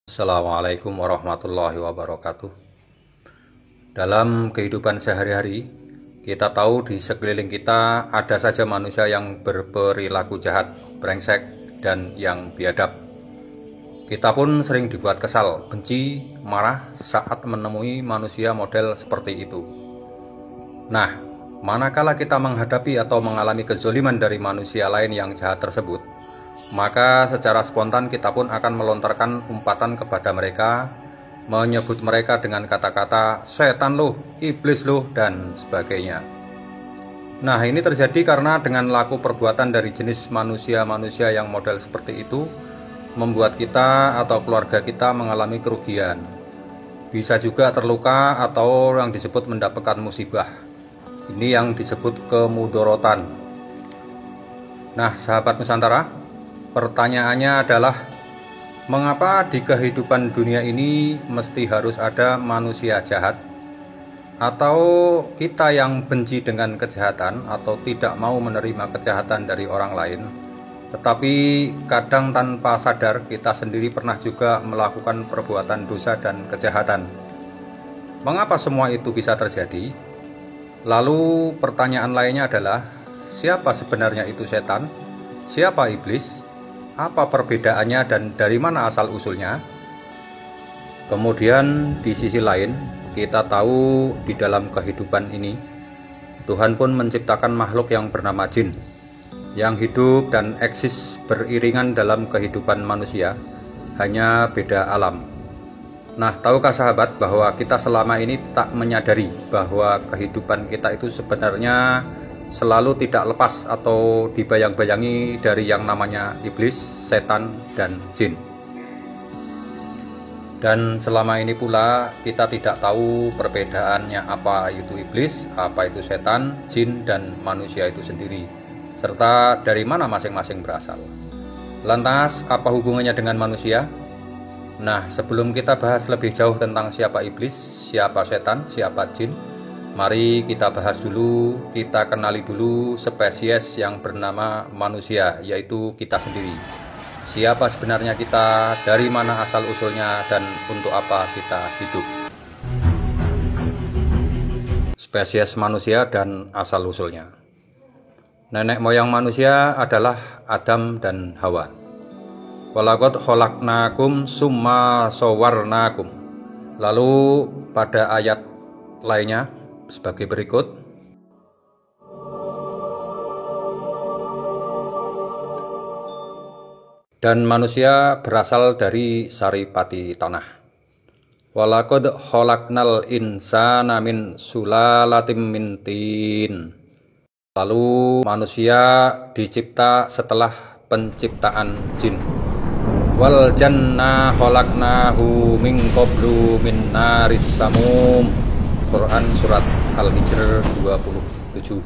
Assalamualaikum warahmatullahi wabarakatuh. Dalam kehidupan sehari-hari, kita tahu di sekeliling kita ada saja manusia yang berperilaku jahat, brengsek, dan yang biadab. Kita pun sering dibuat kesal, benci, marah saat menemui manusia model seperti itu. Nah, manakala kita menghadapi atau mengalami kezoliman dari manusia lain yang jahat tersebut, maka secara spontan kita pun akan melontarkan umpatan kepada mereka, menyebut mereka dengan kata-kata setan loh, iblis loh, dan sebagainya. Nah, ini terjadi karena dengan laku perbuatan dari jenis manusia-manusia yang model seperti itu membuat kita atau keluarga kita mengalami kerugian. Bisa juga terluka atau yang disebut mendapatkan musibah. Ini yang disebut kemudorotan. Nah, sahabat Nusantara, pertanyaannya adalah, mengapa di kehidupan dunia ini mesti harus ada manusia jahat? Atau kita yang benci dengan kejahatan atau tidak mau menerima kejahatan dari orang lain, tetapi kadang tanpa sadar kita sendiri pernah juga melakukan perbuatan dosa dan kejahatan. Mengapa semua itu bisa terjadi? Lalu pertanyaan lainnya adalah, siapa sebenarnya itu setan? Siapa iblis? Apa perbedaannya dan dari mana asal-usulnya? Kemudian di sisi lain, kita tahu di dalam kehidupan ini, Tuhan pun menciptakan makhluk yang bernama jin, yang hidup dan eksis beriringan dalam kehidupan manusia, hanya beda alam. Nah, tahukah sahabat bahwa kita selama ini tak menyadari bahwa kehidupan kita itu sebenarnya selalu tidak lepas atau dibayang-bayangi dari yang namanya iblis, setan, dan jin. Dan selama ini pula kita tidak tahu perbedaannya apa itu iblis, apa itu setan, jin, dan manusia itu sendiri, serta dari mana masing-masing berasal. Lantas, apa hubungannya dengan manusia? Nah, sebelum kita bahas lebih jauh tentang siapa iblis, siapa setan, siapa jin, mari kita bahas dulu, kita kenali dulu spesies yang bernama manusia, yaitu kita sendiri. Siapa sebenarnya kita, dari mana asal-usulnya, dan untuk apa kita hidup. Spesies manusia dan asal-usulnya. Nenek moyang manusia adalah Adam dan Hawa. Walaqad khalaqnakum summa sawarnakum. Lalu pada ayat lainnya sebagai berikut. Dan manusia berasal dari saripati tanah. Walaqad khalaqnal insana min sulalatin min tin. Lalu manusia dicipta setelah penciptaan jin. Wal janna khalaqnahu min qablu min naris samum. Quran surat Al-Hijr 27.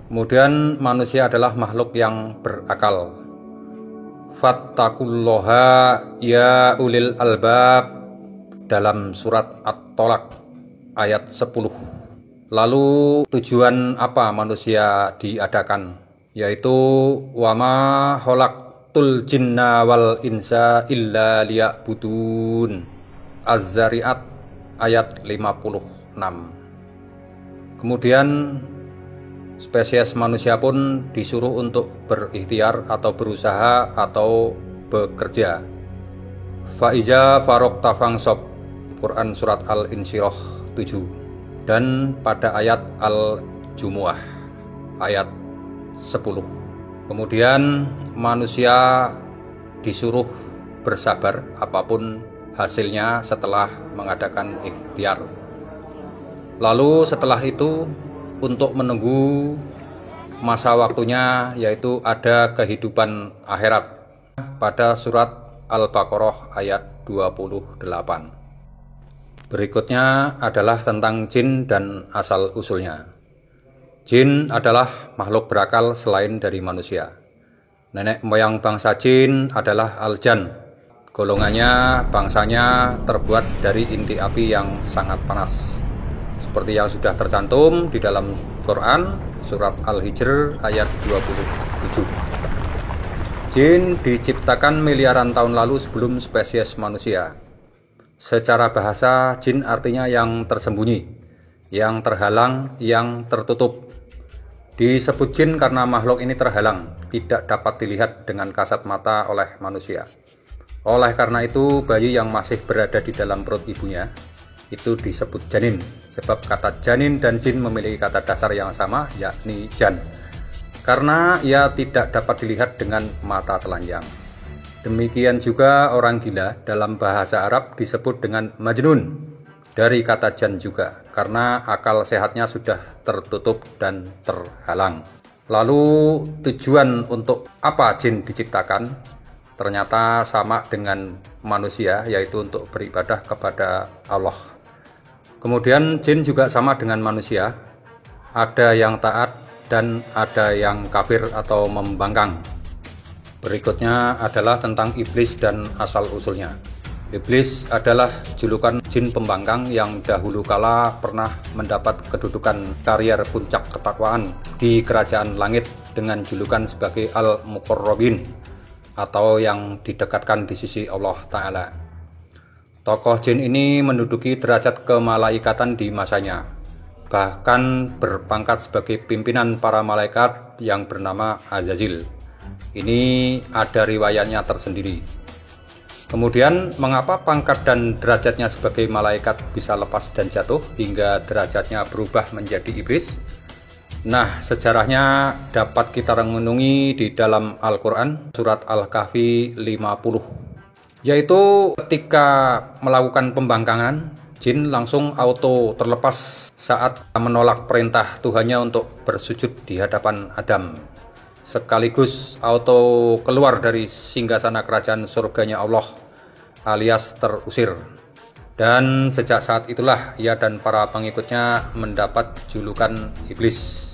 Kemudian manusia adalah makhluk yang berakal. Fattaqullaha ya ulil albab dalam surat At-Tolak ayat 10. Lalu tujuan apa manusia diadakan? Yaitu wama khalaqtul jinna wal insa illa liya'budun. Az-Zariyat ayat 56. Kemudian spesies manusia pun disuruh untuk berikhtiar atau berusaha atau bekerja. Faiza farokta fangsob, Quran surat Al-Insyirah 7. Dan pada ayat Al-Jumu'ah ayat 10. Kemudian manusia disuruh bersabar apapun hasilnya setelah mengadakan ikhtiar. Lalu setelah itu untuk menunggu masa waktunya, yaitu ada kehidupan akhirat pada surat Al-Baqarah ayat 28. Berikutnya adalah tentang jin dan asal-usulnya. Jin adalah makhluk berakal selain dari manusia. Nenek moyang bangsa jin adalah Al-Jan. Golongannya, bangsanya terbuat dari inti api yang sangat panas. Seperti yang sudah tercantum di dalam Quran, surat Al-Hijr ayat 27. Jin diciptakan miliaran tahun lalu sebelum spesies manusia. Secara bahasa, jin artinya yang tersembunyi, yang terhalang, yang tertutup. Disebut jin karena makhluk ini terhalang, tidak dapat dilihat dengan kasat mata oleh manusia. Oleh karena itu, bayi yang masih berada di dalam perut ibunya itu disebut janin, sebab kata janin dan jin memiliki kata dasar yang sama, yakni jan, karena ia tidak dapat dilihat dengan mata telanjang. Demikian juga orang gila dalam bahasa Arab disebut dengan majnun, dari kata jan juga, karena akal sehatnya sudah tertutup dan terhalang. Lalu tujuan untuk apa jin diciptakan? Ternyata sama dengan manusia, yaitu untuk beribadah kepada Allah. Kemudian jin juga sama dengan manusia, ada yang taat dan ada yang kafir atau membangkang. Berikutnya adalah tentang iblis dan asal-usulnya. Iblis adalah julukan jin pembangkang yang dahulu kala pernah mendapat kedudukan karier puncak ketakwaan di kerajaan langit dengan julukan sebagai Al-Muqarrabin, atau yang didekatkan di sisi Allah Ta'ala. Tokoh jin ini menduduki derajat kemalaikatan di masanya, bahkan berpangkat sebagai pimpinan para malaikat yang bernama Azazil. Ini ada riwayatnya tersendiri. Kemudian mengapa pangkat dan derajatnya sebagai malaikat bisa lepas dan jatuh hingga derajatnya berubah menjadi iblis? Nah, sejarahnya dapat kita renungi di dalam Al-Quran surat Al-Kahfi 50, yaitu ketika melakukan pembangkangan, jin langsung auto terlepas saat menolak perintah Tuhannya untuk bersujud di hadapan Adam, sekaligus auto keluar dari singgasana kerajaan surganya Allah, alias terusir. Dan sejak saat itulah ia dan para pengikutnya mendapat julukan iblis.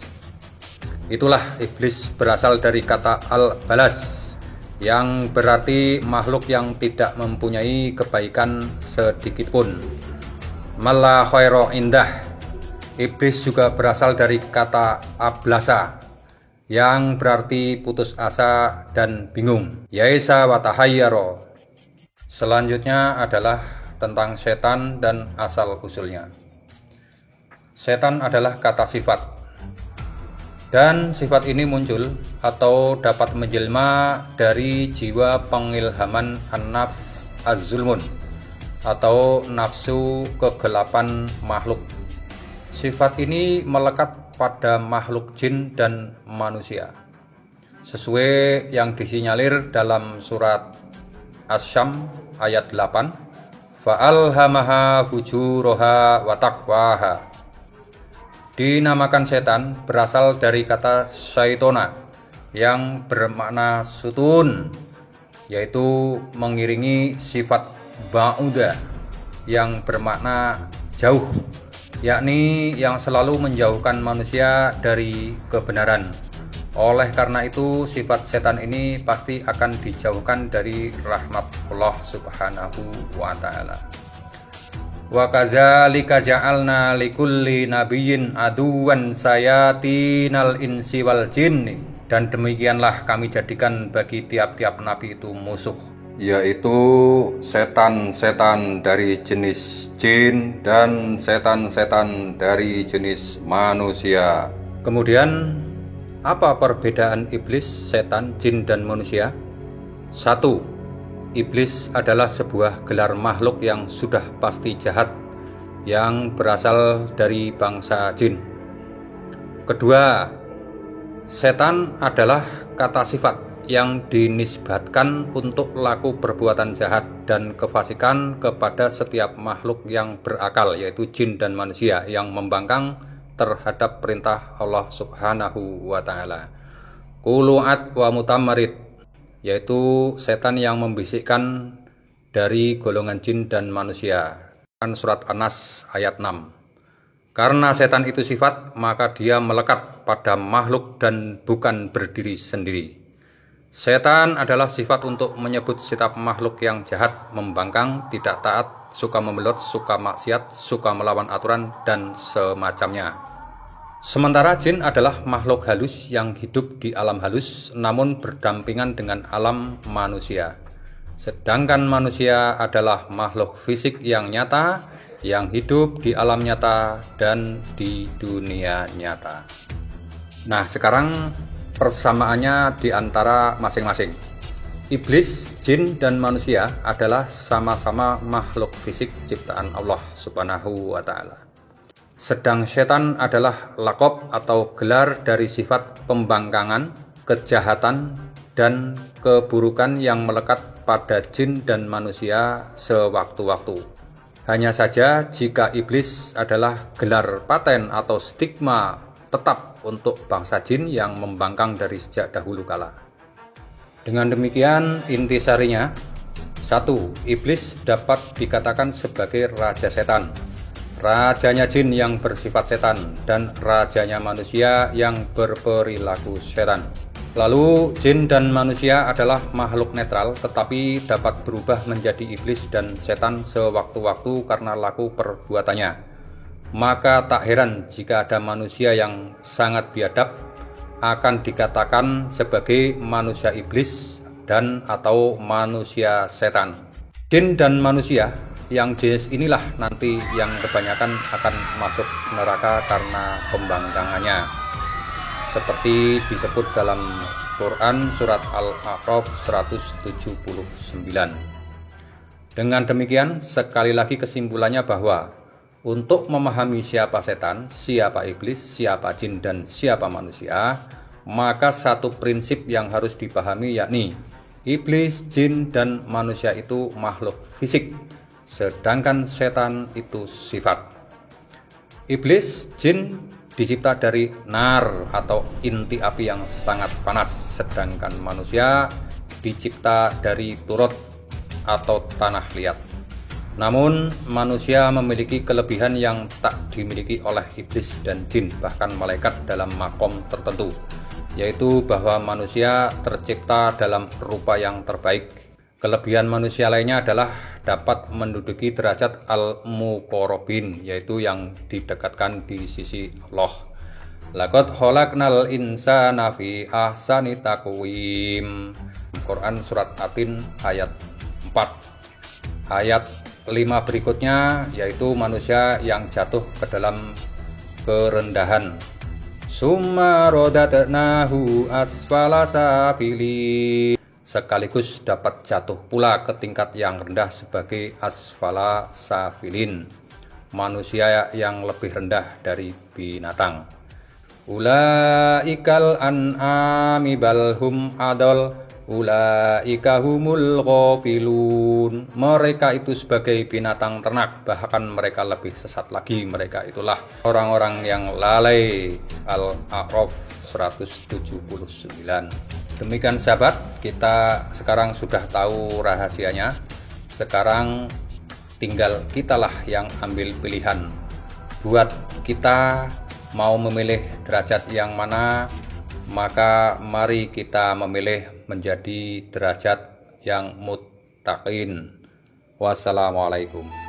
Itulah iblis berasal dari kata al-balas, yang berarti makhluk yang tidak mempunyai kebaikan sedikitpun. Mala khaira indah. Iblis juga berasal dari kata ablasa, yang berarti putus asa dan bingung. Yaisa wa tahayyaro. Selanjutnya adalah tentang setan dan asal-usulnya. Setan adalah kata sifat, dan sifat ini muncul atau dapat menjelma dari jiwa pengilhaman an-nafs az-zulmun, atau nafsu kegelapan makhluk. Sifat ini melekat pada makhluk jin dan manusia, sesuai yang disinyalir dalam surat Asy-Syams ayat 8, fa'alhamaha fujuraha wa taqwaha. Dinamakan setan berasal dari kata syaitona, yang bermakna sutun, yaitu mengiringi sifat ba'uda yang bermakna jauh, yakni yang selalu menjauhkan manusia dari kebenaran. Oleh karena itu, sifat setan ini pasti akan dijauhkan dari rahmat Allah Subhanahu wa Ta'ala. Wa kadzalika ja'alna likulli nabiyyin aduwan sayatinal insi wal jinni. Dan demikianlah kami jadikan bagi tiap-tiap nabi itu musuh, yaitu setan-setan dari jenis jin dan setan-setan dari jenis manusia. Kemudian, apa perbedaan iblis, setan, jin, dan manusia? 1. Iblis adalah sebuah gelar makhluk yang sudah pasti jahat, yang berasal dari bangsa jin. Kedua, setan adalah kata sifat yang dinisbatkan untuk laku perbuatan jahat dan kefasikan kepada setiap makhluk yang berakal, yaitu jin dan manusia yang membangkang terhadap perintah Allah Subhanahu wa Ta'ala. Kulu'at wa mutammarid, yaitu setan yang membisikkan dari golongan jin dan manusia. Surat An-Nas ayat 6. Karena setan itu sifat, maka dia melekat pada makhluk dan bukan berdiri sendiri. Setan adalah sifat untuk menyebut setiap makhluk yang jahat, membangkang, tidak taat, suka memelot, suka maksiat, suka melawan aturan, dan semacamnya. Sementara jin adalah makhluk halus yang hidup di alam halus namun berdampingan dengan alam manusia. Sedangkan manusia adalah makhluk fisik yang nyata, yang hidup di alam nyata dan di dunia nyata. Nah, sekarang persamaannya di antara masing-masing. Iblis, jin, dan manusia adalah sama-sama makhluk fisik ciptaan Allah Subhanahu wa Ta'ala. Sedang setan adalah laqab atau gelar dari sifat pembangkangan, kejahatan, dan keburukan yang melekat pada jin dan manusia sewaktu-waktu. Hanya saja jika iblis adalah gelar paten atau stigma tetap untuk bangsa jin yang membangkang dari sejak dahulu kala. Dengan demikian intisarinya, 1. Iblis dapat dikatakan sebagai raja setan, rajanya jin yang bersifat setan, dan rajanya manusia yang berperilaku setan. Lalu jin dan manusia adalah makhluk netral tetapi dapat berubah menjadi iblis dan setan sewaktu-waktu karena laku perbuatannya. Maka tak heran jika ada manusia yang sangat biadab akan dikatakan sebagai manusia iblis dan atau manusia setan. Jin dan manusia yang jenis inilah nanti yang kebanyakan akan masuk neraka karena pembangkangannya, seperti disebut dalam Quran surat Al-A'raf 179. Dengan demikian, sekali lagi kesimpulannya bahwa untuk memahami siapa setan, siapa iblis, siapa jin, dan siapa manusia, maka satu prinsip yang harus dipahami yakni iblis, jin, dan manusia itu makhluk fisik, sedangkan setan itu sifat. Iblis, jin dicipta dari nar atau inti api yang sangat panas, sedangkan manusia dicipta dari turut atau tanah liat. Namun manusia memiliki kelebihan yang tak dimiliki oleh iblis dan jin, bahkan malaikat dalam makom tertentu, yaitu bahwa manusia tercipta dalam rupa yang terbaik. Kelebihan manusia lainnya adalah dapat menduduki derajat al-muqarrabin, yaitu yang didekatkan di sisi Allah. Laqad khalaqnal insana fi ahsani taqwim. Quran surat Atin ayat 4. Ayat 5 berikutnya yaitu manusia yang jatuh ke dalam kerendahan. Summa radatnahu asfala safilin. Sekaligus dapat jatuh pula ke tingkat yang rendah sebagai asfala safilin, manusia yang lebih rendah dari binatang. Ulaikal an'ami balhum adol, ulaika humul ghafilun. Mereka itu sebagai binatang ternak, bahkan mereka lebih sesat lagi. Mereka itulah orang-orang yang lalai. Al-A'raf 179. Demikian sahabat, kita sekarang sudah tahu rahasianya. Sekarang tinggal kitalah yang ambil pilihan. Buat kita mau memilih derajat yang mana, maka mari kita memilih menjadi derajat yang muttaqin. Wassalamualaikum.